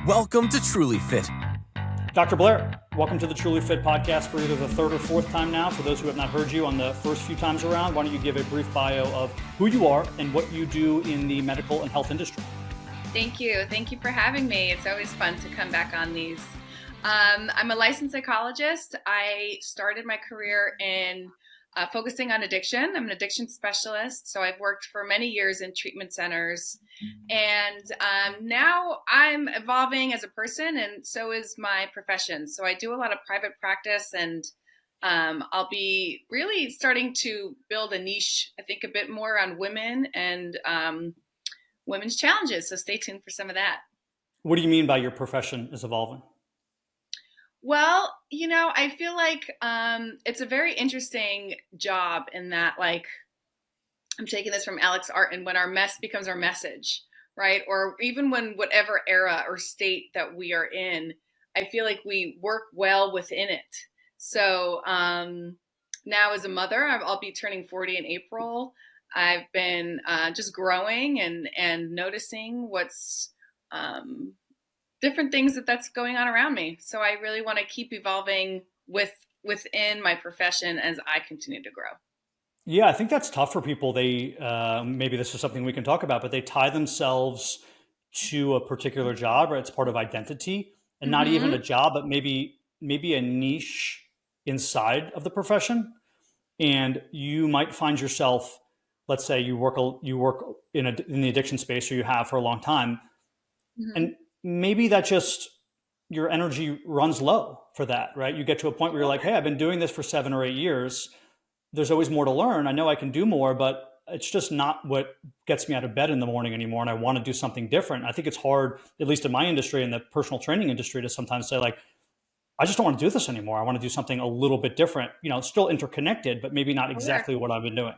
Welcome to Trulyfit. Dr. Blair, welcome to the Trulyfit Podcast for either the third or fourth time now. For those who have not heard you on the first few times around, why don't you give a brief bio of who you are and what you do in the medical and health industry? Thank you. Thank you for having me. It's always fun to come back on these. I'm a licensed psychologist. I started my career in focusing on addiction. I'm an addiction specialist, so I've worked for many years in treatment centers. And now I'm evolving as a person, and so is my profession. So I do a lot of private practice, and I'll be really starting to build a niche, I think, a bit more on women and women's challenges. So stay tuned for some of that. What do you mean by your profession is evolving? Well, I feel like it's a very interesting job in that, like, I'm taking this from Alex Artin, when our mess becomes our message, right? Or even when whatever era or state that we are in, I feel like we work well within it. So now as a mother, I'll be turning 40 in April. I've been just growing and noticing what's different things that's going on around me. So I really want to keep evolving within my profession as I continue to grow. Yeah, I think that's tough for people. They maybe this is something we can talk about, but they tie themselves to a particular job, or it's part of identity, and not even a job, but maybe a niche inside of the profession. And you might find yourself, let's say you work in the addiction space, or you have for a long time, and maybe that just your energy runs low for that, right? You get to a point where you're like, hey, I've been doing this for 7 or 8 years. There's always more to learn. I know I can do more, but it's just not what gets me out of bed in the morning anymore. And I want to do something different. I think it's hard, at least in my industry, in the personal training industry, to sometimes say, like, I just don't want to do this anymore. I want to do something a little bit different, still interconnected, but maybe not exactly what I've been doing.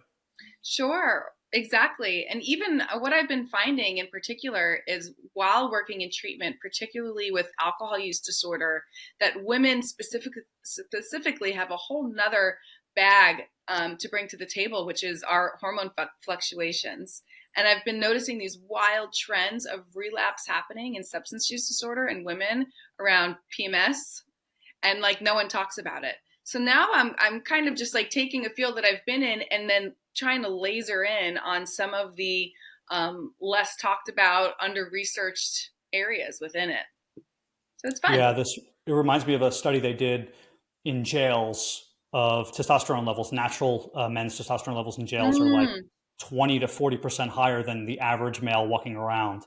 Sure. Exactly. And even what I've been finding in particular is, while working in treatment, particularly with alcohol use disorder, that women specifically have a whole nother bag to bring to the table, which is our hormone fluctuations. And I've been noticing these wild trends of relapse happening in substance use disorder in women around PMS, and like no one talks about it. So now I'm kind of just like taking a field that I've been in and then trying to laser in on some of the less talked about, under-researched areas within it. So it's fun. Yeah, it reminds me of a study they did in jails of testosterone levels. Natural men's testosterone levels in jails are like 20 to 40% higher than the average male walking around.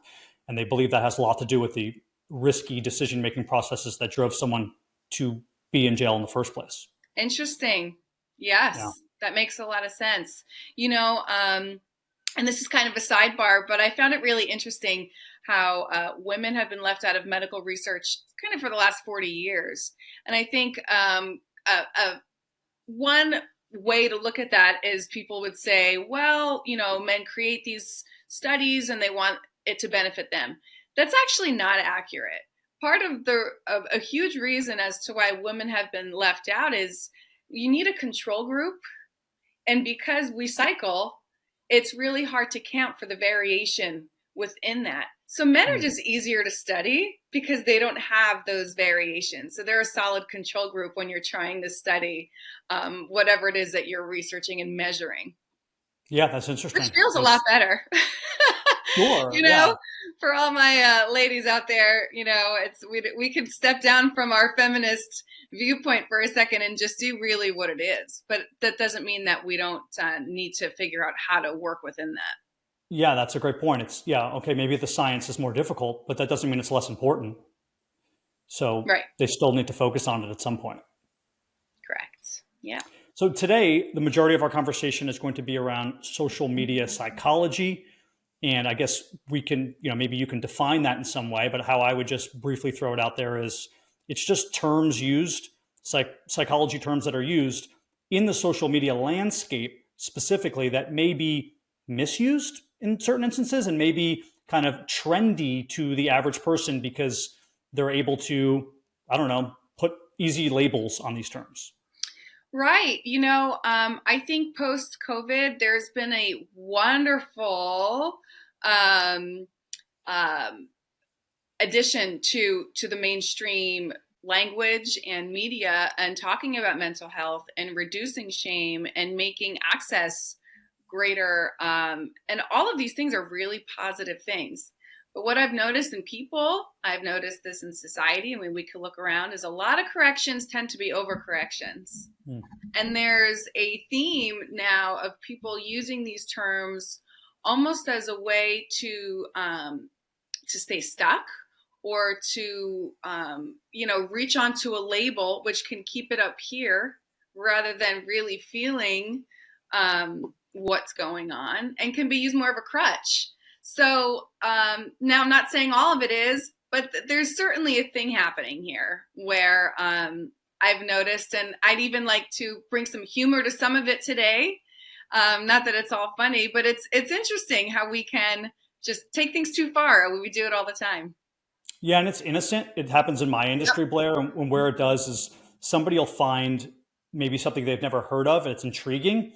And they believe that has a lot to do with the risky decision-making processes that drove someone to be in jail in the first place. Interesting. Yes, yeah. That makes a lot of sense. And this is kind of a sidebar, but I found it really interesting how women have been left out of medical research kind of for the last 40 years. And I think one way to look at that is people would say, well, men create these studies and they want it to benefit them. That's actually not accurate. Part of a huge reason as to why women have been left out is you need a control group. And because we cycle, it's really hard to count for the variation within that. So men are just easier to study because they don't have those variations. So they're a solid control group when you're trying to study whatever it is that you're reaching and measuring. Yeah, that's interesting. Which feels a lot better. Sure. For all my ladies out there, we could step down from our feminist viewpoint for a second and just do really what it is. But that doesn't mean that we don't need to figure out how to work within that. Yeah, that's a great point. Okay, maybe the science is more difficult, but that doesn't mean it's less important. So They still need to focus on it at some point. Correct. Yeah. So today, the majority of our conversation is going to be around social media psychology. And I guess we can, maybe you can define that in some way, but how I would just briefly throw it out there is it's just terms used, psychology terms that are used in the social media landscape specifically that may be misused in certain instances and maybe kind of trendy to the average person because they're able to, put easy labels on these terms. Right. I think post-COVID, there's been a wonderful addition to the mainstream language and media and talking about mental health and reducing shame and making access greater. And all of these things are really positive things. But what I've noticed in people, I've noticed this in society, I mean, we could look around, is a lot of corrections tend to be overcorrections. And there's a theme now of people using these terms almost as a way to stay stuck, or to, reach onto a label, which can keep it up here rather than really feeling what's going on, and can be used more of a crutch. So now I'm not saying all of it is, but there's certainly a thing happening here where I've noticed, and I'd even like to bring some humor to some of it today. Not that it's all funny, but it's interesting how we can just take things too far. We do it all the time. Yeah, and it's innocent. It happens in my industry, Blair, and where it does is somebody will find maybe something they've never heard of, and it's intriguing,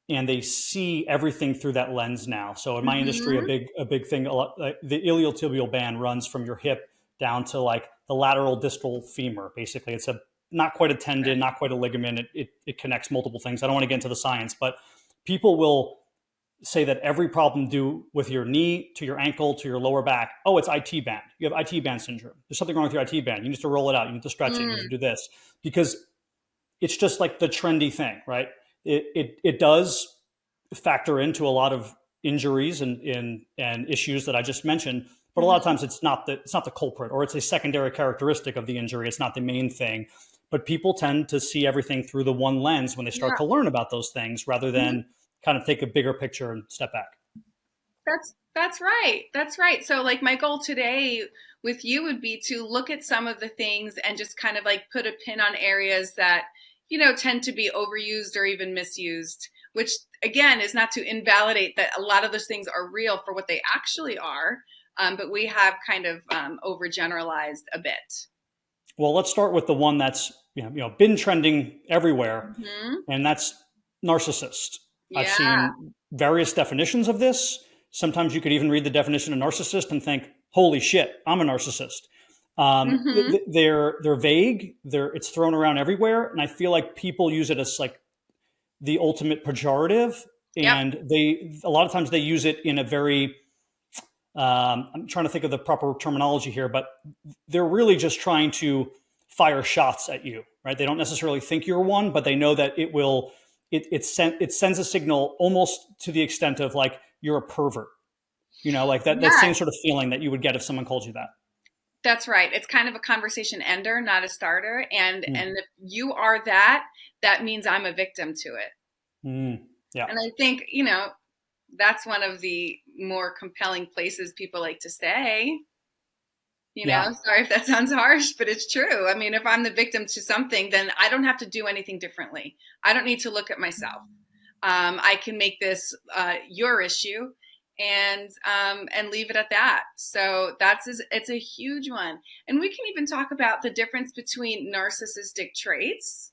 and they see everything through that lens now. So in my industry, a big thing, the iliotibial band runs from your hip down to like the lateral distal femur. Basically, it's not quite a tendon, not quite a ligament. It connects multiple things. I don't want to get into the science, but people will say that every problem due with your knee to your ankle to your lower back, oh, it's IT band. You have IT band syndrome. There's something wrong with your IT band. You need to roll it out. You need to stretch it. You need to do this, because it's just like the trendy thing, right? It does factor into a lot of injuries and issues that I just mentioned, but a lot of times it's not the culprit, or it's a secondary characteristic of the injury. It's not the main thing. But people tend to see everything through the one lens when they start to learn about those things, rather than kind of take a bigger picture and step back. That's right. That's right. So like my goal today with you would be to look at some of the things and just kind of like put a pin on areas that, tend to be overused or even misused, which again is not to invalidate that a lot of those things are real for what they actually are. But we have kind of overgeneralized a bit. Well, let's start with the one that's been trending everywhere, and that's narcissist. Yeah. I've seen various definitions of this. Sometimes you could even read the definition of narcissist and think, "Holy shit, I'm a narcissist." They're vague. It's thrown around everywhere, and I feel like people use it as like the ultimate pejorative, and a lot of times they use it in a very I'm trying to think of the proper terminology here, but they're really just trying to fire shots at you, right? They don't necessarily think you're one, but they know that it sends a signal almost to the extent of like you're a pervert, like that same sort of feeling that you would get if someone called you that. That's right. It's kind of a conversation ender, not a starter. And if you are that means I'm a victim to it. Yeah. And I think, that's one of the more compelling places people like to stay. Sorry if that sounds harsh, but it's true. I mean, if I'm the victim to something, then I don't have to do anything differently. I don't need to look at myself. I can make this your issue and leave it at that. So it's a huge one. And we can even talk about the difference between narcissistic traits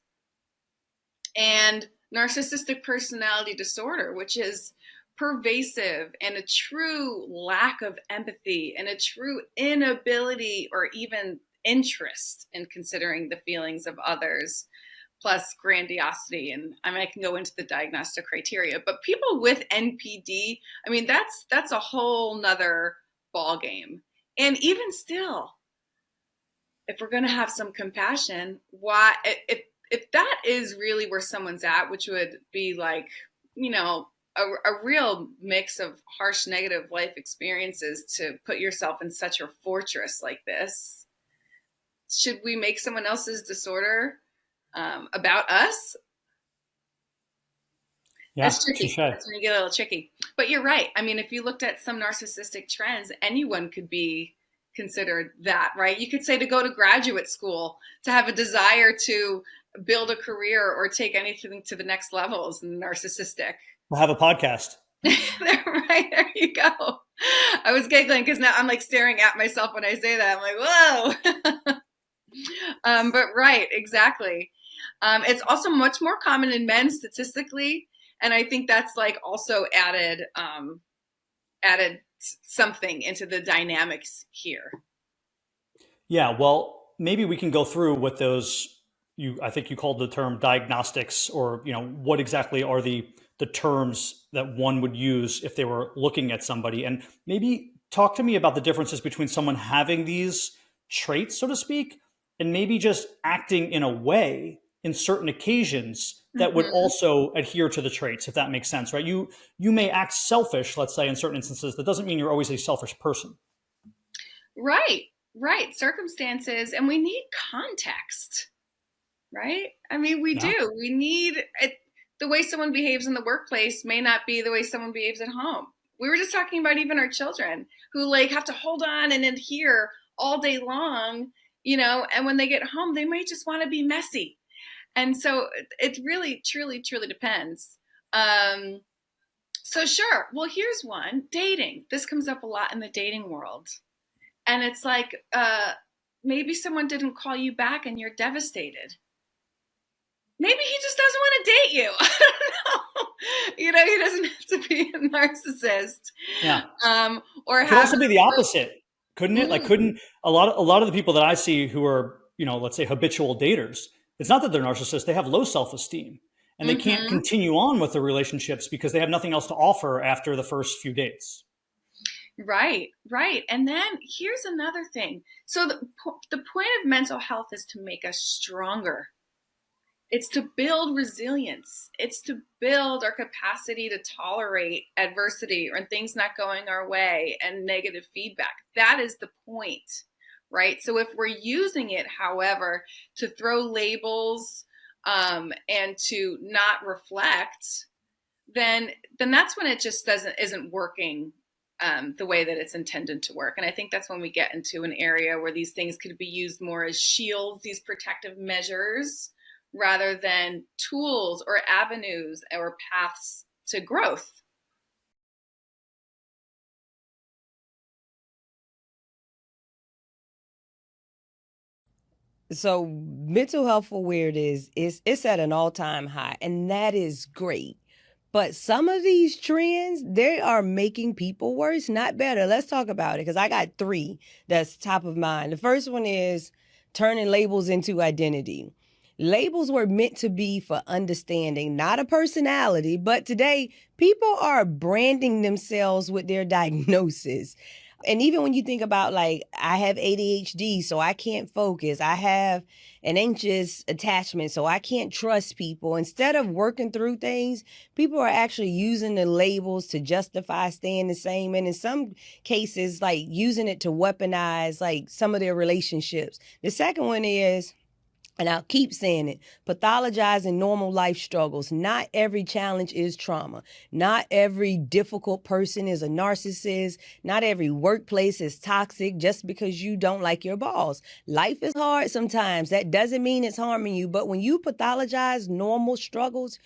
and narcissistic personality disorder, which is pervasive and a true lack of empathy and a true inability or even interest in considering the feelings of others, plus grandiosity. And I mean, I can go into the diagnostic criteria, but people with NPD, I mean, that's a whole nother ball game. And even still, if we're going to have some compassion, why, if that is really where someone's at, which would be like, a real mix of harsh negative life experiences to put yourself in such a fortress like this, should we make someone else's disorder about us? Yeah, that's tricky. That's when you get a little tricky. But you're right. I mean, if you looked at some narcissistic trends, anyone could be considered that, right? You could say to go to graduate school, to have a desire to build a career or take anything to the next level is narcissistic. We'll have a podcast. Right, there you go. I was giggling because now I'm like staring at myself when I say that. I'm like, whoa. But right, exactly. It's also much more common in men statistically. And I think that's like also added something into the dynamics here. Yeah, well, maybe we can go through what those I think you called the term diagnostics, or what exactly are the terms that one would use if they were looking at somebody, and maybe talk to me about the differences between someone having these traits, so to speak, and maybe just acting in a way in certain occasions that would Hmm. also adhere to the traits, if that makes sense, right? You may act selfish, let's say, in certain instances. That doesn't mean you're always a selfish person. Right, right. Circumstances, and we need context, right? I mean, we Yeah. do. We need it. The way someone behaves in the workplace may not be the way someone behaves at home. We were just talking about even our children who like have to hold on and adhere all day long, and when they get home, they might just want to be messy. And so it really, truly, truly depends. Um, so sure. Well, here's one: dating. This comes up a lot in the dating world, and it's like maybe someone didn't call you back, and you're devastated. Maybe he just doesn't want to date you. I don't know. He doesn't have to be a narcissist. Yeah. Or It could have also be the opposite, couldn't it? Like, mm, couldn't a lot of the people that I see who are, let's say habitual daters, it's not that they're narcissists, they have low self-esteem and they can't mm-hmm. continue on with the relationships because they have nothing else to offer after the first few dates. Right, right. And then here's another thing. So the point of mental health is to make us stronger. It's to build resilience. It's to build our capacity to tolerate adversity or things not going our way and negative feedback. That is the point, right? So if we're using it, however, to throw labels and to not reflect, then that's when it just isn't working the way that it's intended to work. And I think that's when we get into an area where these things could be used more as shields, these protective measures, rather than tools or avenues or paths to growth. So mental health awareness is it's at an all-time high, and that is great. But some of these trends, they are making people worse, not better. Let's talk about it because I got three that's top of mind. The first one is turning labels into identity. Labels were meant to be for understanding, not a personality, but today people are branding themselves with their diagnosis. And even when you think about, like, I have ADHD, so I can't focus. I have an anxious attachment, so I can't trust people. Instead of working through things, people are actually using the labels to justify staying the same. And in some cases, like using it to weaponize like some of their relationships. The second one is, and I'll keep saying it, pathologizing normal life struggles. Not every challenge is trauma. Not every difficult person is a narcissist. Not every workplace is toxic just because you don't like your boss. Life is hard sometimes. That doesn't mean it's harming you. But when you pathologize normal struggles,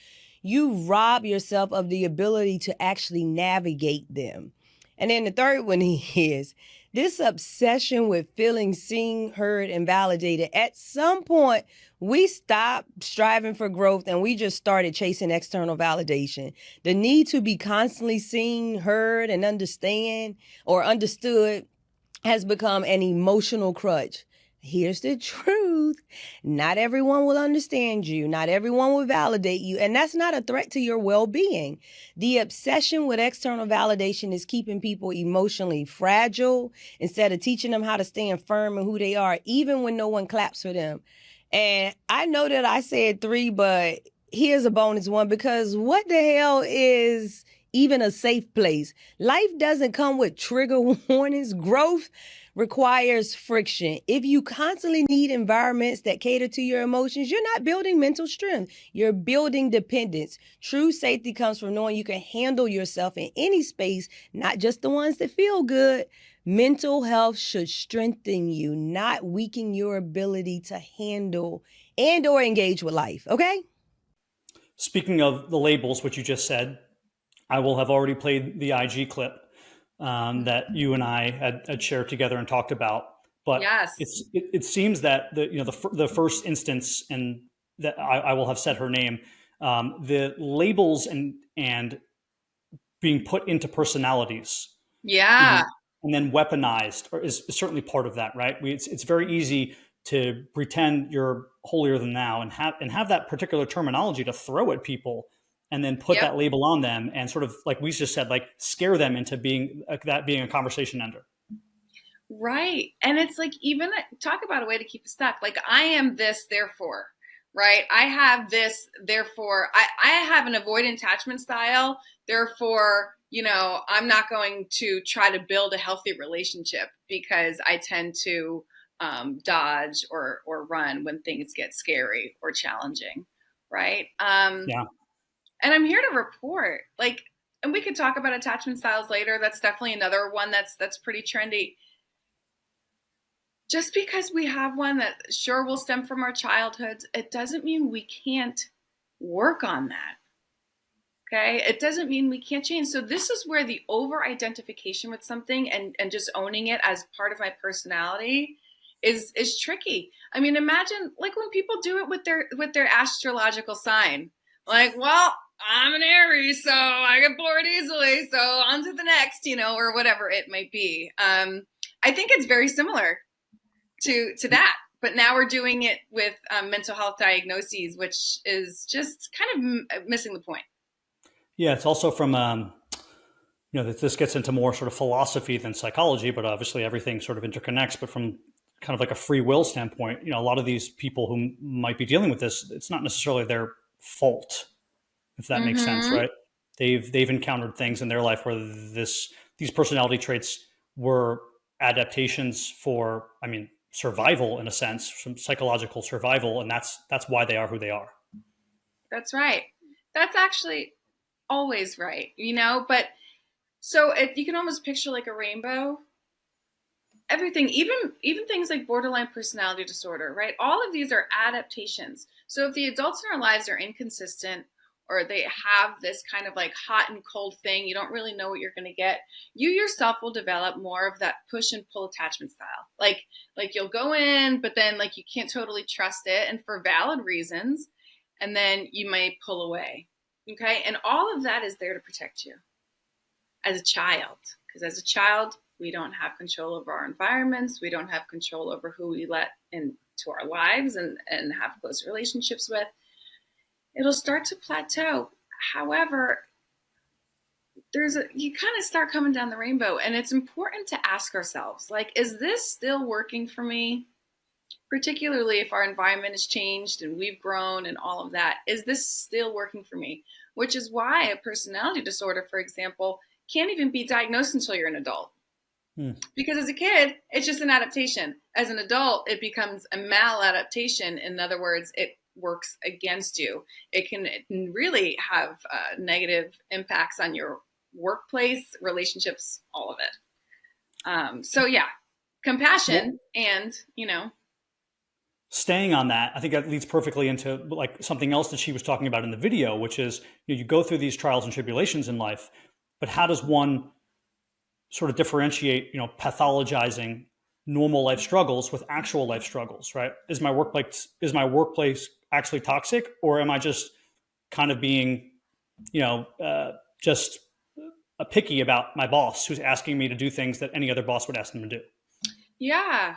you rob yourself of the ability to actually navigate them. And then the third one is this obsession with feeling seen, heard, and validated. At some point, we stopped striving for growth and we just started chasing external validation. The need to be constantly seen, heard, and understood has become an emotional crutch. Here's the truth. Not everyone will understand you. Not everyone will validate you. And that's not a threat to your well-being. The obsession with external validation is keeping people emotionally fragile instead of teaching them how to stand firm in who they are, even when no one claps for them. And I know that I said three, but here's a bonus one, because what the hell is even a safe place? Life doesn't come with trigger warnings. Growth requires friction. If you constantly need environments that cater to your emotions, you're not building mental strength. You're building dependence. True safety comes from knowing you can handle yourself in any space, not just the ones that feel good. Mental health should strengthen you, not weaken your ability to handle and or engage with life, okay? Speaking of the labels, which you just said, I will have already played the IG clip that you and I had shared together and talked about. But Yes. it seems that the first instance, and that I will have said her name, the labels and being put into personalities, Yeah. and then weaponized or is certainly part of that, right? It's very easy to pretend you're holier than thou and have that particular terminology to throw at people and then put that label on them and sort of, like we just said, like scare them into being a conversation ender. Right. And it's like, even talk about a way to keep it stuck. Like, I am this, therefore, right? I have this, therefore, I have an avoidant attachment style. Therefore, I'm not going to try to build a healthy relationship because I tend to dodge or run when things get scary or challenging. Right. Yeah. And I'm here to report, like, and we could talk about attachment styles later. That's definitely another one that's pretty trendy. Just because we have one that sure will stem from our childhoods, it doesn't mean we can't work on that. Okay? It doesn't mean we can't change. So this is where the over-identification with something and just owning it as part of my personality is tricky. I mean, imagine like when people do it with their astrological sign. Like, well, I'm an Aries, so I get bored easily, so on to the next, or whatever it might be. I think it's very similar to that, but now we're doing it with mental health diagnoses, which is just kind of missing the point. Yeah, it's also from that this gets into more sort of philosophy than psychology, but obviously everything sort of interconnects. But from kind of like a free will standpoint, a lot of these people who might be dealing with this, it's not necessarily their fault, if that makes sense, right? They've encountered things in their life where these personality traits were adaptations for, survival in a sense, some psychological survival, and that's why they are who they are. That's right. That's actually always right, but so you can almost picture like a rainbow. Everything, even things like borderline personality disorder, right? All of these are adaptations. So if the adults in our lives are inconsistent, or they have this kind of like hot and cold thing, you don't really know what you're going to get, you yourself will develop more of that push and pull attachment style. Like you'll go in, but then like you can't totally trust it, and for valid reasons, and then you might pull away. Okay. And all of that is there to protect you as a child, because as a child, we don't have control over our environments. We don't have control over who we let into our lives and have close relationships with. It'll start to plateau. However, you kind of start coming down the rainbow, and it's important to ask ourselves, like, is this still working for me? Particularly if our environment has changed and we've grown and all of that. Is this still working for me? Which is why a personality disorder, for example, can't even be diagnosed until you're an adult. Because as a kid, it's just an adaptation. As an adult, it becomes a maladaptation. In other words, it works against you. It can really have negative impacts on your workplace, relationships, all of it. So yeah, compassion and, staying on that, I think that leads perfectly into like something else that she was talking about in the video, which is you go through these trials and tribulations in life, but how does one sort of differentiate, pathologizing normal life struggles with actual life struggles, right? Is my workplace actually toxic, or am I just kind of being, just picky about my boss who's asking me to do things that any other boss would ask them to do? Yeah,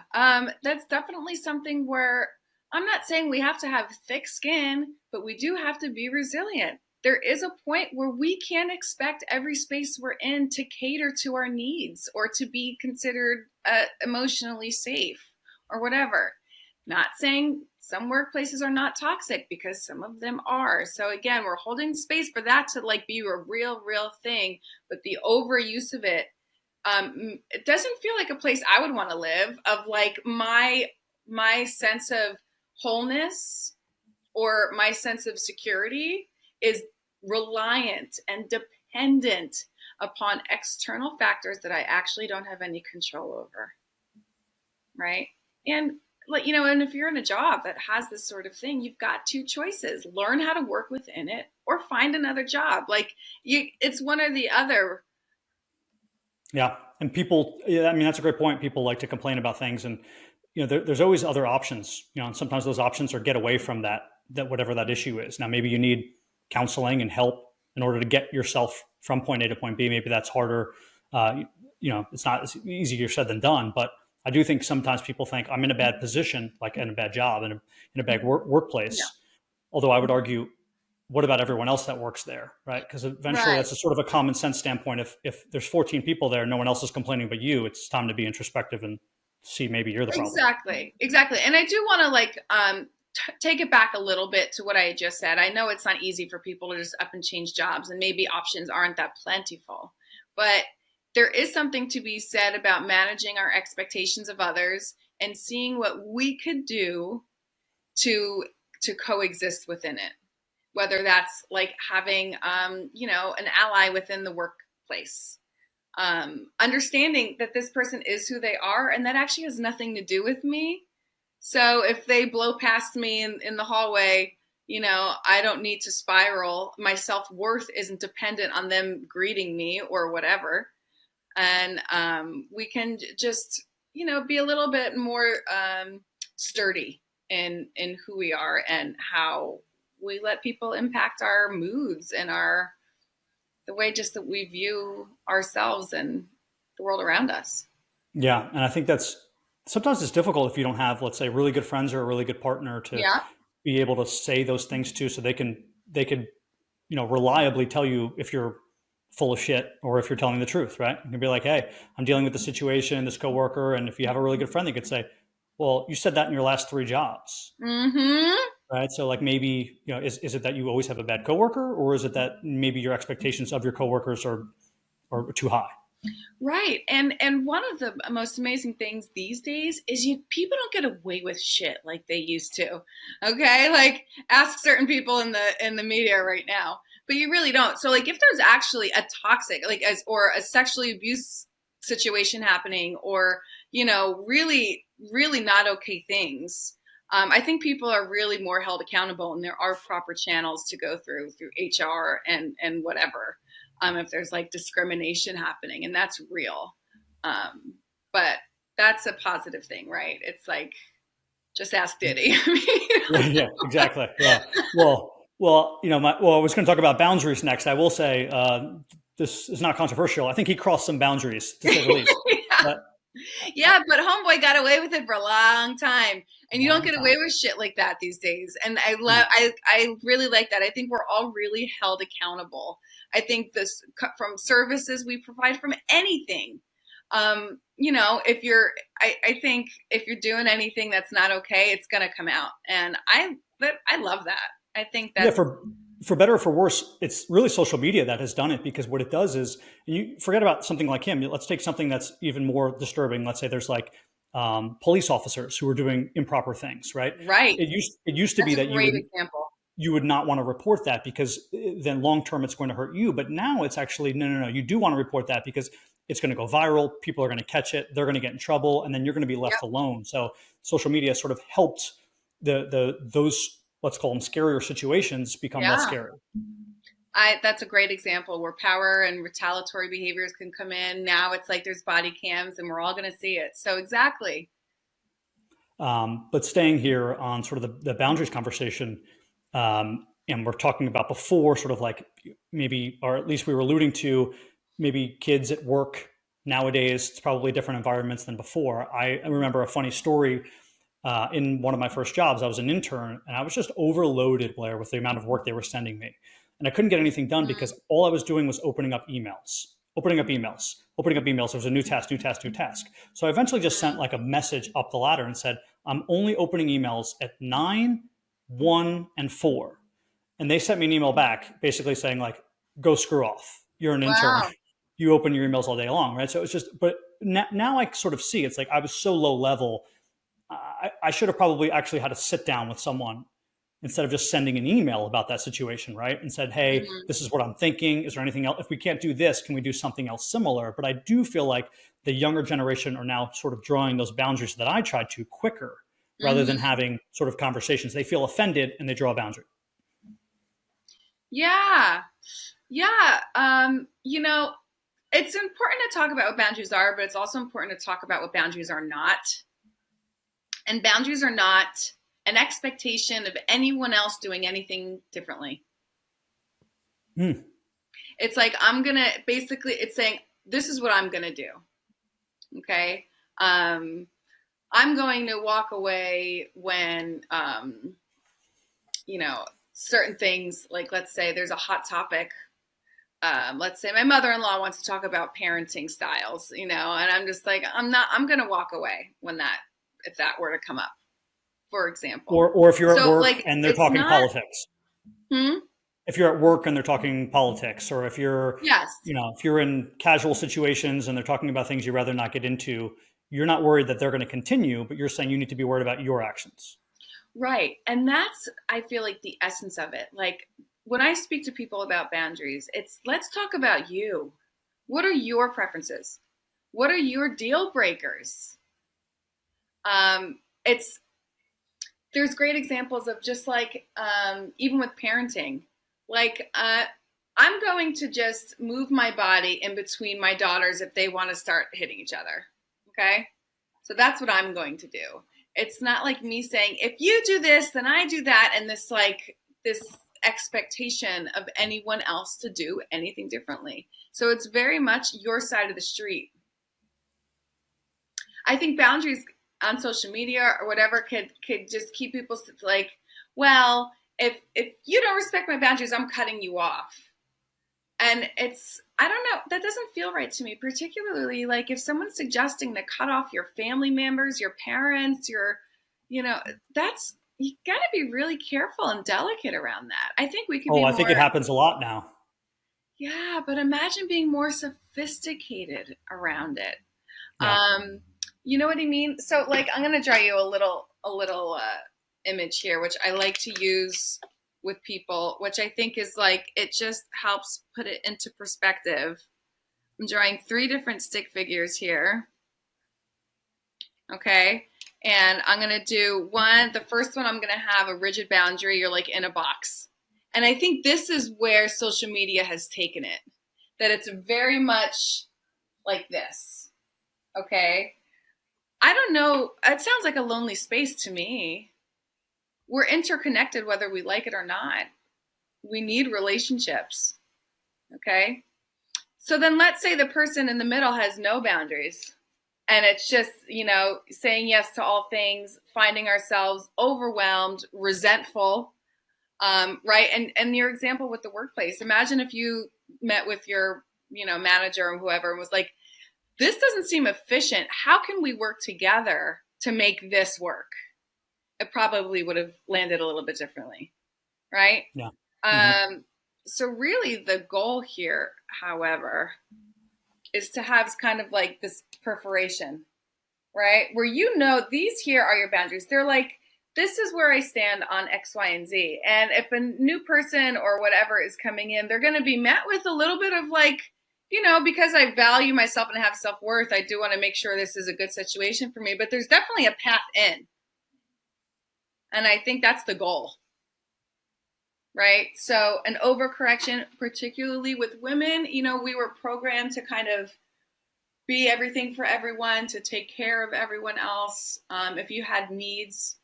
that's definitely something where I'm not saying we have to have thick skin, but we do have to be resilient. There is a point where we can't expect every space we're in to cater to our needs or to be considered emotionally safe or whatever. Not saying some workplaces are not toxic, because some of them are. So again, we're holding space for that to like be a real thing, but the overuse of it, it doesn't feel like a place I would want to live, of like my sense of wholeness or my sense of security is reliant and dependent upon external factors that I actually don't have any control over. Right. And and if you're in a job that has this sort of thing, you've got two choices: learn how to work within it or find another job. It's one or the other. Yeah. And people, that's a great point. People like to complain about things, and, there's always other options, and sometimes those options are get away from that whatever that issue is. Now, maybe you need counseling and help in order to get yourself from point A to point B. Maybe that's harder. it's not as easier said than done, but I do think sometimes people think I'm in a bad position, like in a bad job, in a bad workplace. Yeah. Although I would argue, what about everyone else that works there, right? Because eventually that's a sort of a common sense standpoint. If there's 14 people there, no one else is complaining but you, it's time to be introspective and see maybe you're the problem. Exactly. And I do want to take it back a little bit to what I just said. I know it's not easy for people to just up and change jobs, and maybe options aren't that plentiful, but there is something to be said about managing our expectations of others and seeing what we could do to coexist within it. Whether that's like having, an ally within the workplace, understanding that this person is who they are, and that actually has nothing to do with me. So if they blow past me in the hallway, I don't need to spiral. My self-worth isn't dependent on them greeting me or whatever. And we can just, be a little bit more sturdy in who we are and how we let people impact our moods and the way just that we view ourselves and the world around us. Yeah. And I think sometimes it's difficult if you don't have, let's say, really good friends or a really good partner to be able to say those things to, so they can, reliably tell you if you're full of shit or if you're telling the truth, right? You can be like, hey, I'm dealing with the situation, this coworker. And if you have a really good friend, they could say, well, you said that in your last 3 jobs. Mm-hmm. Right. So like maybe, is it that you always have a bad coworker, or is it that maybe your expectations of your coworkers are too high? Right. And one of the most amazing things these days is people don't get away with shit like they used to. Okay. Like ask certain people in the media right now, but you really don't. So like if there's actually a toxic, or a sexually abuse situation happening, or, really, really not okay things, I think people are really more held accountable, and there are proper channels to go through HR and whatever. If there's like discrimination happening, and that's real. But that's a positive thing, right? It's like, just ask Diddy. Yeah, exactly. Yeah. Well, I was going to talk about boundaries next. I will say, this is not controversial. I think he crossed some boundaries, to say the least. But homeboy got away with it for a long time, and you don't get away with shit like that these days. And I really like that. I think we're all really held accountable. I think this from services we provide, from anything. I think if you're doing anything that's not okay, it's going to come out. And I love that. I think that for better or for worse, it's really social media that has done it, because what it does is, you forget about something like him. Let's take something that's even more disturbing. Let's say there's like police officers who are doing improper things, right? Right. It used to be that you would not want to report that, because then long term it's going to hurt you. But now it's actually, no, you do want to report that, because it's going to go viral. People are going to catch it. They're going to get in trouble, and then you're going to be left alone. So social media sort of helped those, let's call them scarier situations, become less scary. That's a great example where power and retaliatory behaviors can come in. Now it's like there's body cams, and we're all going to see it. So exactly. But staying here on sort of the boundaries conversation, and we're talking about before, sort of like maybe, or at least we were alluding to, maybe kids at work nowadays, it's probably different environments than before. I remember a funny story. In one of my first jobs, I was an intern, and I was just overloaded, Blair, with the amount of work they were sending me. And I couldn't get anything done because all I was doing was opening up emails. There was a new task. So I eventually just sent like a message up the ladder and said, I'm only opening emails at 9, 1, and 4. And they sent me an email back basically saying like, go screw off. You're an intern. You open your emails all day long, right? So it's just, but now I sort of see, it's like I was so low level. I should have probably actually had to sit down with someone instead of just sending an email about that situation, right? And said, hey, this is what I'm thinking. Is there anything else? If we can't do this, can we do something else similar? But I do feel like the younger generation are now sort of drawing those boundaries that I tried to quicker, rather than having sort of conversations. They feel offended and they draw a boundary. Yeah. It's important to talk about what boundaries are, but it's also important to talk about what boundaries are not. And boundaries are not an expectation of anyone else doing anything differently. It's like, it's saying, this is what I'm going to do. Okay. I'm going to walk away when, certain things, like let's say there's a hot topic. Let's say my mother-in-law wants to talk about parenting styles, and I'm just like, I'm going to walk away if that were to come up, for example. Or if you're at work like, and they're talking politics. Hmm? If you're at work and they're talking politics, or if you're, Yes. if you're in casual situations and they're talking about things you'd rather not get into, you're not worried that they're going to continue, but you're saying you need to be worried about your actions. Right. And that's, I feel like, the essence of it. Like when I speak to people about boundaries, it's let's talk about you. What are your preferences? What are your deal breakers? There's great examples of just like, even with parenting, like, I'm going to just move my body in between my daughters if they want to start hitting each other. Okay. So that's what I'm going to do. It's not like me saying, if you do this, then I do that. And this expectation of anyone else to do anything differently. So it's very much your side of the street. I think boundaries on social media or whatever could just keep people like, well, if you don't respect my boundaries, I'm cutting you off. And I don't know, that doesn't feel right to me, particularly like if someone's suggesting to cut off your family members, your parents, you got to be really careful and delicate around that. I think we could be I think it happens a lot now. Yeah, but imagine being more sophisticated around it. Yeah. You know what I mean? So like, I'm going to draw you a little image here, which I like to use with people, which I think is like, it just helps put it into perspective. I'm drawing 3 different stick figures here. Okay. And I'm going to do the first one, I'm going to have a rigid boundary. You're like in a box. And I think this is where social media has taken it, that it's very much like this. Okay. I don't know. It sounds like a lonely space to me. We're interconnected whether we like it or not. We need relationships. Okay. So then let's say the person in the middle has no boundaries. And it's just, saying yes to all things, finding ourselves overwhelmed, resentful, right? And your example with the workplace. Imagine if you met with your, manager or whoever and was like, this doesn't seem efficient. How can we work together to make this work? It probably would have landed a little bit differently, right? Yeah. So really the goal here, however, is to have kind of like this perforation, right? Where these here are your boundaries. They're like, this is where I stand on X, Y, and Z. And if a new person or whatever is coming in, they're going to be met with a little bit of like, because I value myself and have self-worth, I do want to make sure this is a good situation for me. But there's definitely a path in. And I think that's the goal. Right? So an overcorrection, particularly with women, we were programmed to kind of be everything for everyone, to take care of everyone else. If you had needs,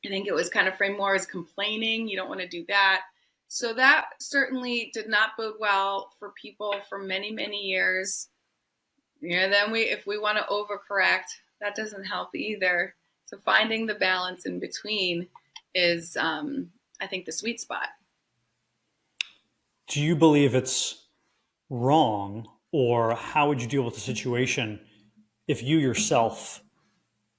I think it was kind of framed more as complaining. You don't want to do that. So that certainly did not bode well for people for many, many years. Then if we want to overcorrect, that doesn't help either. So finding the balance in between is, I think, the sweet spot. Do you believe it's wrong, or how would you deal with the situation if you yourself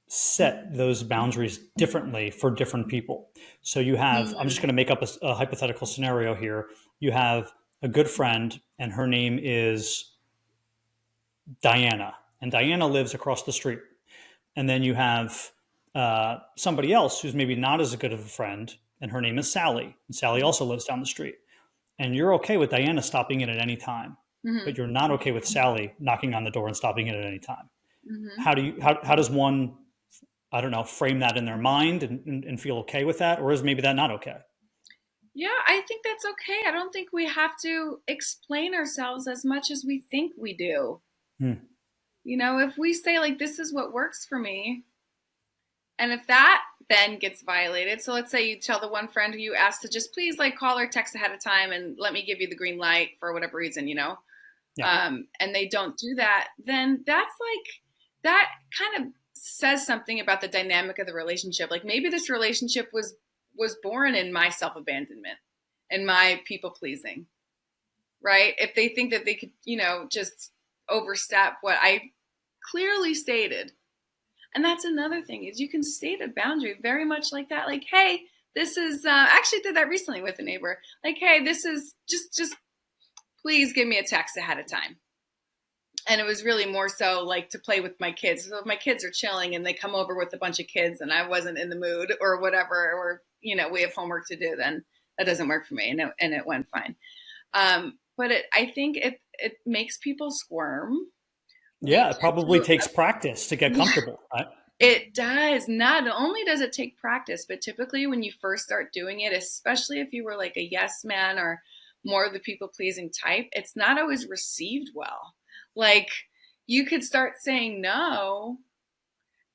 set those boundaries differently for different people? So you have, I'm just going to make up a hypothetical scenario here. You have a good friend and her name is Diana, and Diana lives across the street. And then you have somebody else who's maybe not as good of a friend, and her name is Sally. And Sally also lives down the street. And you're okay with Diana stopping in at any time, but you're not okay with Sally knocking on the door and stopping in at any time. How does one, I don't know, frame that in their mind and feel okay with that? Or is maybe that not okay? Yeah, I think that's okay. I don't think we have to explain ourselves as much as we think we do. If we say like, this is what works for me, and if that then gets violated, so let's say you tell the one friend who you asked to just please like call or text ahead of time and let me give you the green light for whatever reason, Yeah. And they don't do that, then that's like, that kind of says something about the dynamic of the relationship. Like maybe this relationship was born in my self-abandonment and my people pleasing, right? If they think that they could, just overstep what I clearly stated. And that's another thing, is you can state a boundary very much like that. Like, hey, this is, I actually did that recently with a neighbor. Like, hey, this is just please give me a text ahead of time. And it was really more so like to play with my kids. So if my kids are chilling and they come over with a bunch of kids and I wasn't in the mood or whatever, or, we have homework to do, then that doesn't work for me. And it went fine. But I think it makes people squirm. Yeah, it probably takes practice to get comfortable. Right? It does. Not only does it take practice, but typically when you first start doing it, especially if you were like a yes man or more of the people pleasing type, it's not always received well. Like you could start saying no,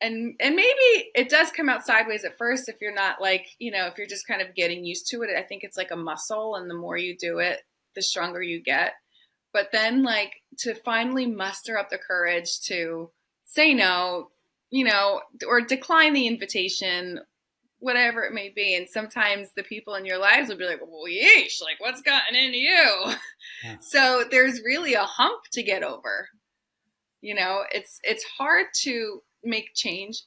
and maybe it does come out sideways at first if you're not like, if you're just kind of getting used to it. I think it's like a muscle, and the more you do it, the stronger you get. But then like to finally muster up the courage to say no, or decline the invitation, whatever it may be. And sometimes the people in your lives will be like, well, yeesh, like what's gotten into you? Yeah. So there's really a hump to get over. It's hard to make change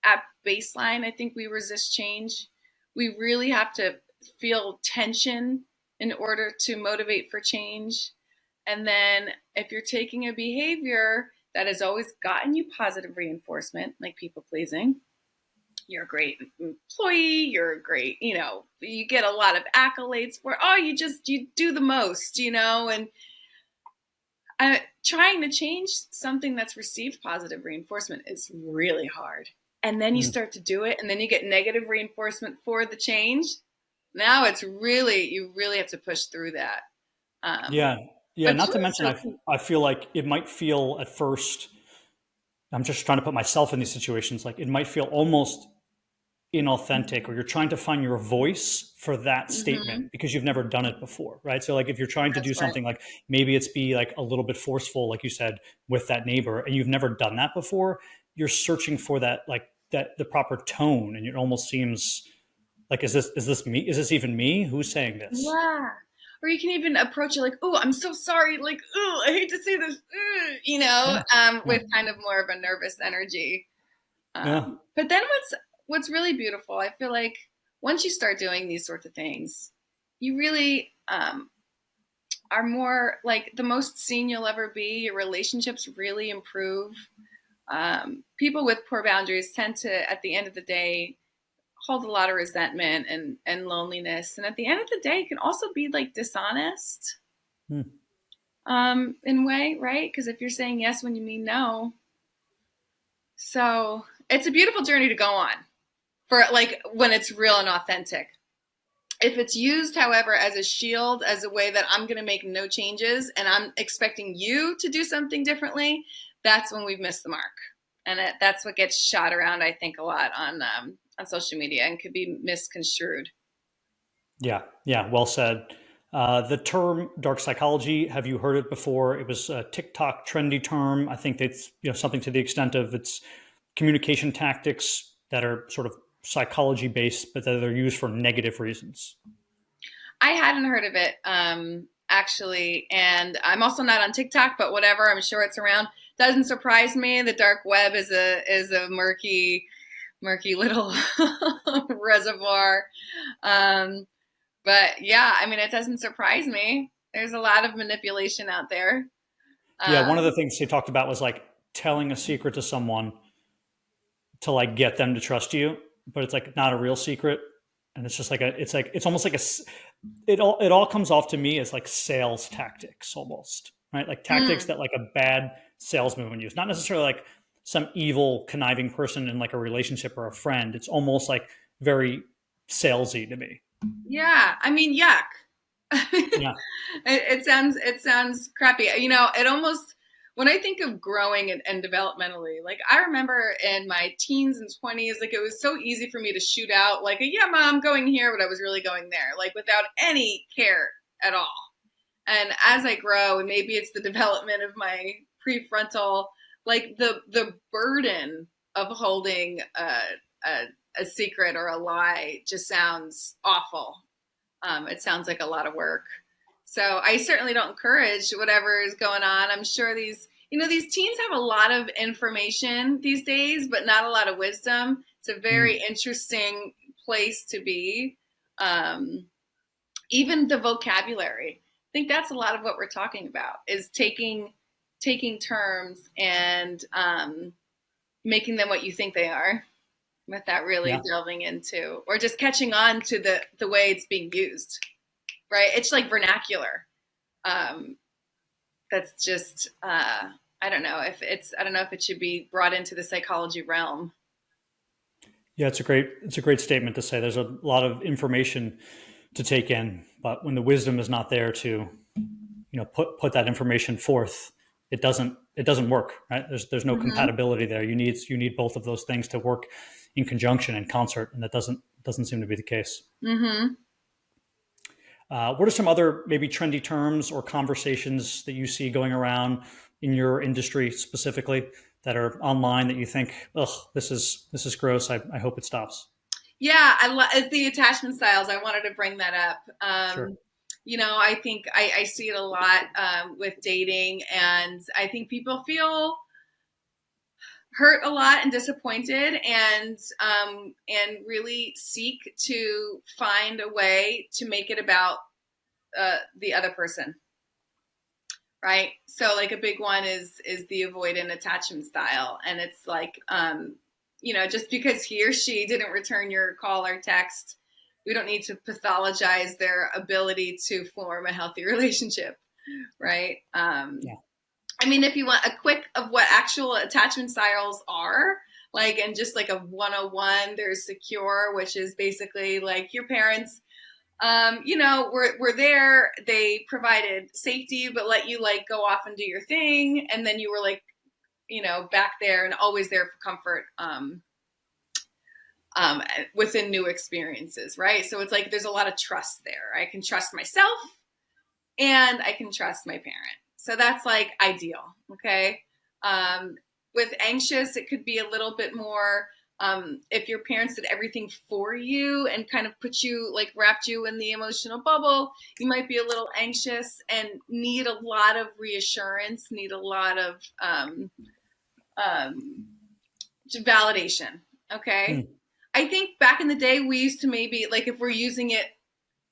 at baseline. I think we resist change. We really have to feel tension in order to motivate for change. And then if you're taking a behavior that has always gotten you positive reinforcement, like people pleasing, you're a great employee, you're a great, you get a lot of accolades for, you do the most, and trying to change something that's received positive reinforcement is really hard. And then you start to do it, and then you get negative reinforcement for the change. Now you really have to push through that. Yeah. Not to mention, I feel like it might feel at first, I'm just trying to put myself in these situations, like it might feel almost inauthentic, or you're trying to find your voice for that statement because you've never done it before, right? So like if you're trying to do something, like maybe it's be like a little bit forceful, like you said, with that neighbor, and you've never done that before, you're searching for that, like that the proper tone, and it almost seems like, is this me? Is this even me? Who's saying this? Yeah. Or you can even approach it like, oh, I'm so sorry. Like, oh, I hate to say this, with kind of more of a nervous energy. But then what's really beautiful, I feel like once you start doing these sorts of things, you really are more like the most seen you'll ever be. Your relationships really improve. People with poor boundaries tend to, at the end of the day, hold a lot of resentment and loneliness. And at the end of the day, it can also be like dishonest in a way, right? Because if you're saying yes when you mean no. So it's a beautiful journey to go on for like when it's real and authentic. If it's used, however, as a shield, as a way that I'm going to make no changes and I'm expecting you to do something differently, that's when we've missed the mark. And that's what gets shot around, I think, a lot on social media and could be misconstrued. Yeah, well said. The term dark psychology, have you heard it before? It was a TikTok trendy term. I think it's something to the extent of it's communication tactics that are sort of psychology based, but that are used for negative reasons. I hadn't heard of it actually, and I'm also not on TikTok, but whatever, I'm sure it's around. Doesn't surprise me. The dark web is a murky little reservoir. But yeah, I mean, it doesn't surprise me. There's a lot of manipulation out there. One of the things they talked about was like telling a secret to someone to like get them to trust you, but it's like not a real secret. And it's just like it's almost like it all comes off to me as like sales tactics almost, right? Like tactics that like a bad salesman would use, not necessarily like some evil conniving person in like a relationship or a friend. It's almost like very salesy to me. Yeah. I mean, yuck. Yeah. It sounds crappy. It almost, when I think of growing and developmentally, like I remember in my teens and 20s, like it was so easy for me to shoot out like, yeah, mom, going here, but I was really going there, like without any care at all. And as I grow, and maybe it's the development of my prefrontal like the burden of holding a secret or a lie just sounds awful. It sounds like a lot of work. So I certainly don't encourage whatever is going on. I'm sure these teens have a lot of information these days, but not a lot of wisdom. It's a very interesting place to be. Even the vocabulary. I think that's a lot of what we're talking about, is taking terms and making them what you think they are, without really delving into, or just catching on to the way it's being used, right? It's like vernacular. That's just, I don't know if it should be brought into the psychology realm. Yeah, it's a great statement to say. There's a lot of information to take in, but when the wisdom is not there to, put that information forth, it doesn't work, right? There's no compatibility there. You need both of those things to work in conjunction and concert, and that doesn't seem to be the case. What are some other maybe trendy terms or conversations that you see going around in your industry specifically that are online that you think, this is gross. I hope it stops. Yeah, it's the attachment styles. I wanted to bring that up. Sure. I think I see it a lot with dating, and I think people feel hurt a lot and disappointed, and really seek to find a way to make it about the other person, right? So like a big one is the avoidant attachment style, and it's like just because he or she didn't return your call or text, we don't need to pathologize their ability to form a healthy relationship, right? I mean, if you want a quick of what actual attachment styles are, like, and just like a 101, there's secure, which is basically like your parents, were there, they provided safety, but let you like go off and do your thing. And then you were like, back there and always there for comfort, within new experiences, right? So it's like, there's a lot of trust there. I can trust myself and I can trust my parent. So that's like ideal. Okay. With anxious, it could be a little bit more, if your parents did everything for you and kind of put you, like wrapped you in the emotional bubble, you might be a little anxious and need a lot of reassurance, need a lot of validation. Okay. I think back in the day, we used to maybe, like, if we're using it,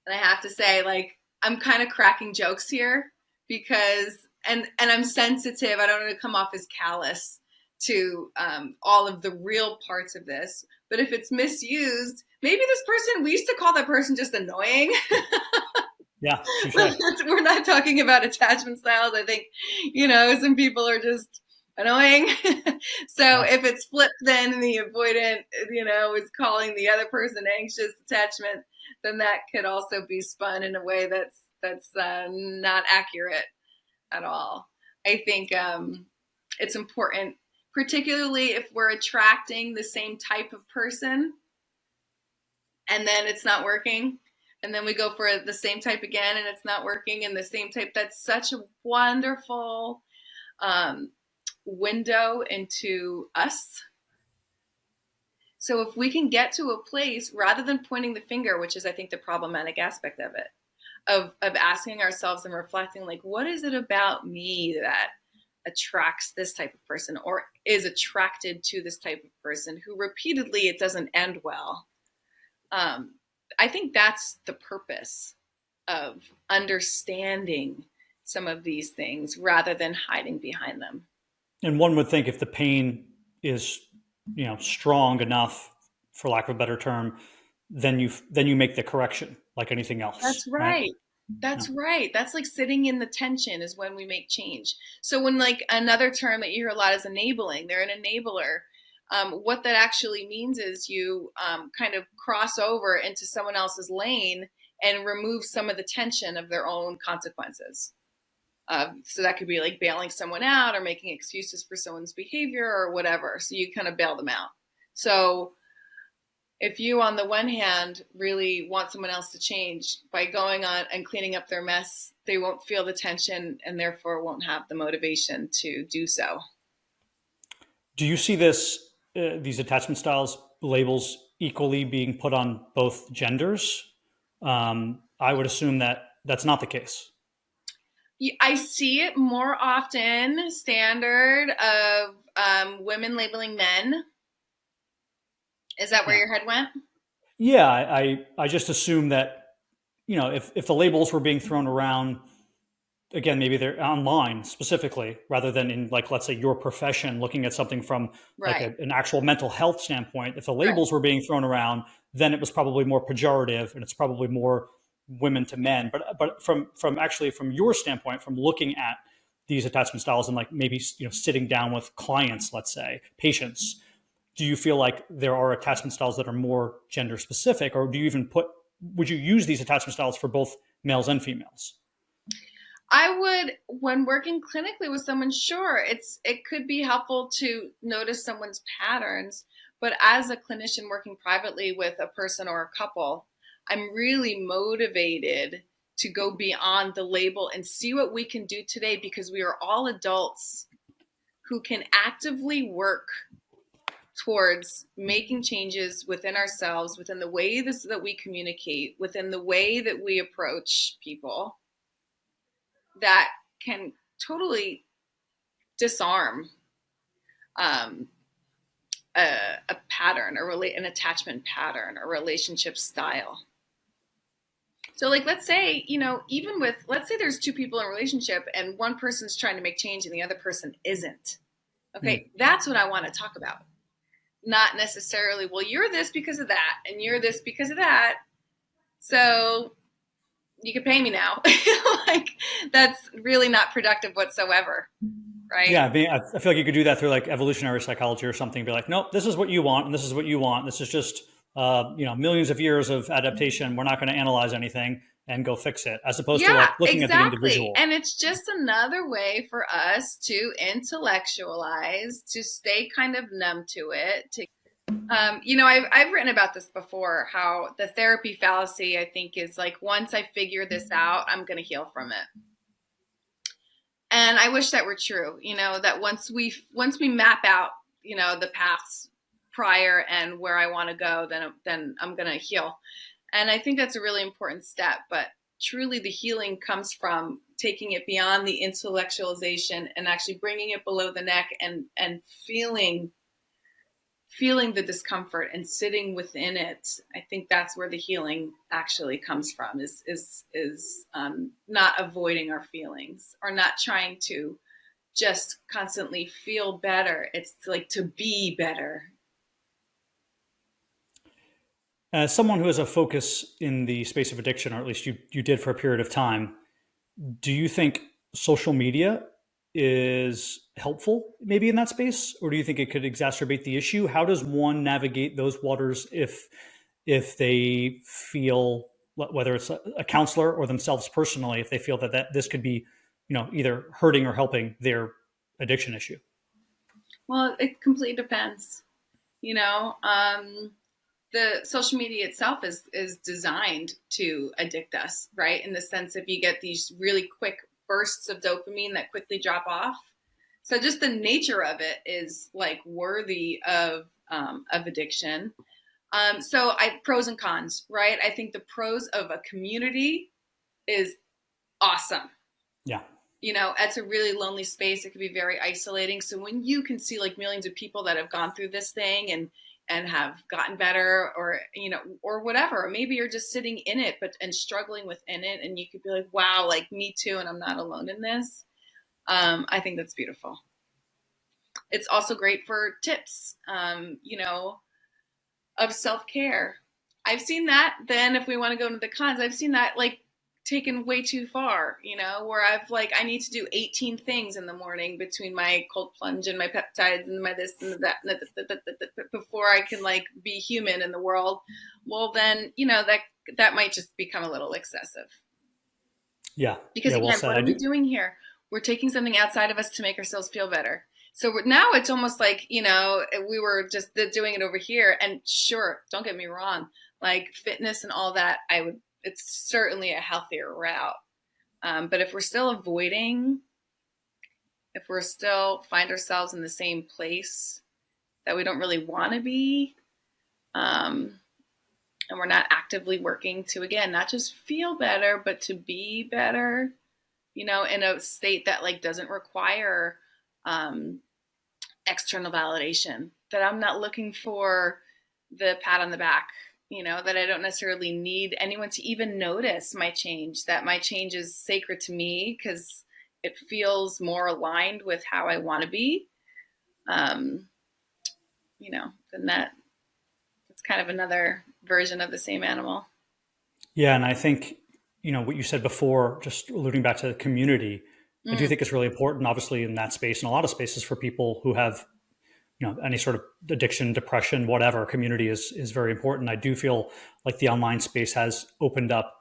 and I have to say, like, I'm kind of cracking jokes here because, and I'm sensitive. I don't want to come off as callous to all of the real parts of this. But if it's misused, maybe this person, we used to call that person just annoying. Yeah, we're not talking about attachment styles. I think, some people are just annoying. So if it's flipped, then the avoidant, is calling the other person anxious attachment, then that could also be spun in a way that's not accurate at all. I think it's important, particularly if we're attracting the same type of person and then it's not working. And then we go for the same type again and it's not working, and the same type. That's such a wonderful window into us. So if we can get to a place, rather than pointing the finger, which is, I think, the problematic aspect of it, of asking ourselves and reflecting, like, what is it about me that attracts this type of person, or is attracted to this type of person who repeatedly it doesn't end well? I think that's the purpose of understanding some of these things rather than hiding behind them. And one would think if the pain is, strong enough, for lack of a better term, then you make the correction like anything else. That's right. That's right. That's like sitting in the tension is when we make change. So when, like, another term that you hear a lot is enabling, they're an enabler. What that actually means is you kind of cross over into someone else's lane and remove some of the tension of their own consequences. So that could be like bailing someone out or making excuses for someone's behavior or whatever. So you kind of bail them out. So if you, on the one hand, really want someone else to change, by going on and cleaning up their mess, they won't feel the tension and therefore won't have the motivation to do so. Do you see these attachment styles labels equally being put on both genders? I would assume that that's not the case. I see it more often, standard of women labeling men. Is that where Yeah. your head went? Yeah, I just assume that, if the labels were being thrown around, again, maybe they're online specifically, rather than in, like, let's say your profession, looking at something from like Right. an actual mental health standpoint. If the Right. labels were being thrown around, then it was probably more pejorative and it's probably more women to men. But from your standpoint, from looking at these attachment styles and, like, maybe, sitting down with clients, let's say patients, do you feel like there are attachment styles that are more gender specific, or would you use these attachment styles for both males and females? I would, when working clinically with someone, sure, it could be helpful to notice someone's patterns. But as a clinician working privately with a person or a couple, I'm really motivated to go beyond the label and see what we can do today, because we are all adults who can actively work towards making changes within ourselves, within the way that we communicate, within the way that we approach people, that can totally disarm a pattern, an attachment pattern, a relationship style. So, like, let's say, let's say there's two people in a relationship and one person's trying to make change and the other person isn't. Okay, that's what I want to talk about. Not necessarily, well, you're this because of that and you're this because of that, so you can pay me now. Like, that's really not productive whatsoever, right? Yeah, I feel like you could do that through, like, evolutionary psychology or something. Be like, nope, this is what you want, and this is what you want. This is just millions of years of adaptation. We're not going to analyze anything and go fix it, as opposed to, Yeah, like, looking at the individual. And it's just another way for us to intellectualize, to stay kind of numb to it. I've written about this before, how the therapy fallacy, I think, is like, once I figure this out, I'm going to heal from it. And I wish that were true, that once we map out, the paths prior and where I want to go, then I'm going to heal. And I think that's a really important step. But truly, the healing comes from taking it beyond the intellectualization and actually bringing it below the neck and feeling the discomfort and sitting within it. I think that's where the healing actually comes from, is not avoiding our feelings or not trying to just constantly feel better. It's like to be better. As someone who has a focus in the space of addiction, or at least you did for a period of time, do you think social media is helpful maybe in that space, or do you think it could exacerbate the issue? How does one navigate those waters if they feel, whether it's a counselor or themselves personally, if they feel that this could be, either hurting or helping their addiction issue? Well, it completely depends. The social media itself is designed to addict us, right? In the sense of, you get these really quick bursts of dopamine that quickly drop off. So just the nature of it is, like, worthy of addiction. Pros and cons, right? I think the pros of a community is awesome. Yeah. It's a really lonely space. It can be very isolating. So when you can see, like, millions of people that have gone through this thing and have gotten better, or or whatever, or maybe you're just sitting in it and struggling within it, and you could be like, wow, like, me too, and I'm not alone in this. I think that's beautiful. It's also great for tips, of self-care. I've seen that. Then if we want to go into the cons, I've seen that, like, taken way too far, where I've, like, I need to do 18 things in the morning between my cold plunge and my peptides and my this and that before I can, like, be human in the world. Well, then, that might just become a little excessive. Yeah. Because well again, said. what are we doing here? We're taking something outside of us to make ourselves feel better. So now it's almost like, we were just doing it over here. And sure, don't get me wrong, like, fitness and all that, it's certainly a healthier route. But if we're still avoiding, if we're still find ourselves in the same place, that we don't really want to be. And we're not actively working to, again, not just feel better, but to be better, in a state that like doesn't require external validation, that I'm not looking for the pat on the back, that I don't necessarily need anyone to even notice my change, that my change is sacred to me because it feels more aligned with how I want to be. Then it's kind of another version of the same animal. Yeah. And I think, what you said before, just alluding back to the community, I do think it's really important, obviously, in that space and a lot of spaces for people who have, any sort of addiction, depression, whatever. Community is very important. I do feel like the online space has opened up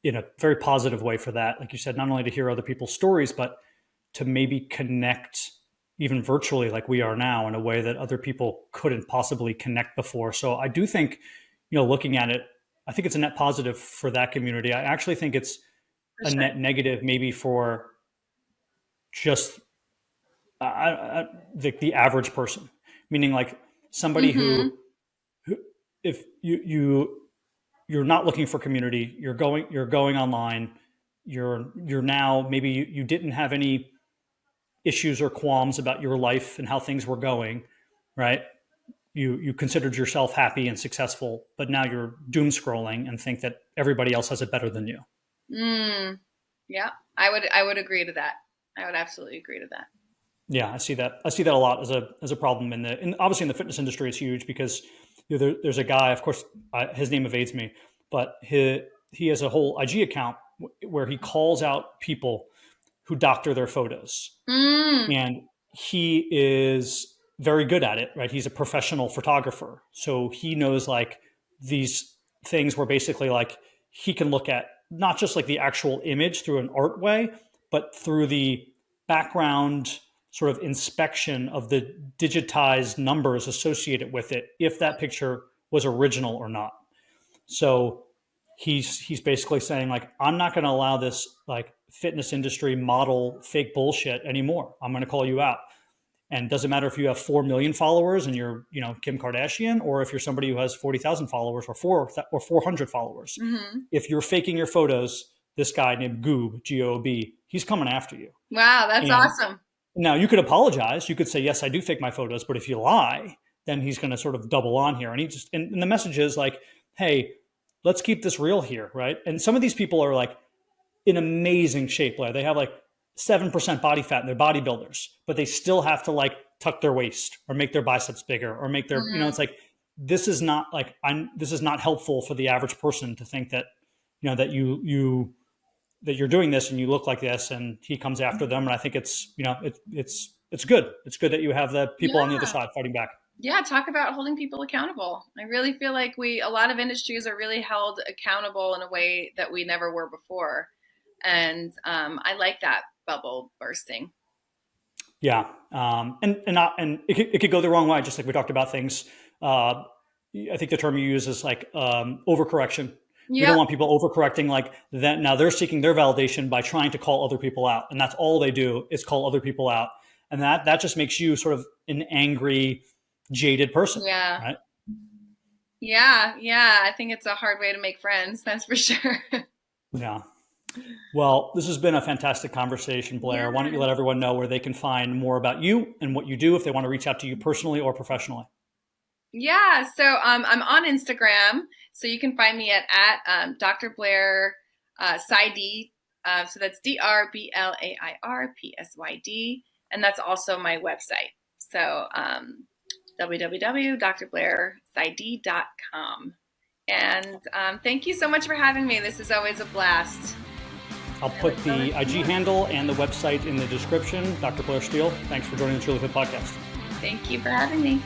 in a very positive way for that. Like you said, not only to hear other people's stories, but to maybe connect even virtually like we are now in a way that other people couldn't possibly connect before. So I do think, looking at it, I think it's a net positive for that community. I actually think it's a net negative maybe for just the average person, meaning like somebody who if you're not looking for community, you're going online, you're now, maybe you didn't have any issues or qualms about your life and how things were going, right? You considered yourself happy and successful, but now you're doom scrolling and think that everybody else has it better than you. Yeah, I would agree to that. I would absolutely agree to that. Yeah, I see that a lot as a problem obviously in the fitness industry. It's huge because there's a guy, of course, his name evades me, but he has a whole IG account where he calls out people who doctor their photos, and he is very good at it, right? He's a professional photographer, so he knows like these things where basically like he can look at not just like the actual image through an art way, but through the background sort of inspection of the digitized numbers associated with it, if that picture was original or not. So he's basically saying like, I'm not going to allow this like fitness industry model fake bullshit anymore. I'm going to call you out. And it doesn't matter if you have 4 million followers and you're, Kim Kardashian, or if you're somebody who has 40,000 followers or 400 followers. If you're faking your photos, this guy named Goob, G-O-B, he's coming after you. Wow, that's awesome. Now you could apologize. You could say, yes, I do fake my photos. But if you lie, then he's going to sort of double on here. And and the message is like, hey, let's keep this real here, right? And some of these people are like in amazing shape. Like they have like 7% body fat and they're bodybuilders, but they still have to like tuck their waist or make their biceps bigger or make their, it's like, this is not helpful for the average person to think that, that that you're doing this and you look like this, and he comes after them. And I think it's, it's good. It's good that you have the people on the other side fighting back. Yeah. Talk about holding people accountable. I really feel like a lot of industries are really held accountable in a way that we never were before. And I like that bubble bursting. Yeah. And it could go the wrong way. Just like we talked about things. I think the term you use is like overcorrection. We don't want people overcorrecting like that. Now they're seeking their validation by trying to call other people out. And that's all they do is call other people out. And that just makes you sort of an angry, jaded person. Yeah. Right? Yeah. I think it's a hard way to make friends. That's for sure. Yeah. Well, this has been a fantastic conversation, Blair. Yeah. Why don't you let everyone know where they can find more about you and what you do if they want to reach out to you personally or professionally? Yeah. So I'm on Instagram. So you can find me at Dr. Blair Psyd. So that's DrBlairPsyd. And that's also my website. So www.drblairpsyd.com. And thank you so much for having me. This is always a blast. I'll put the IG handle and the website in the description. Dr. Blair Steel, thanks for joining the Trulyfit Podcast. Thank you for having me.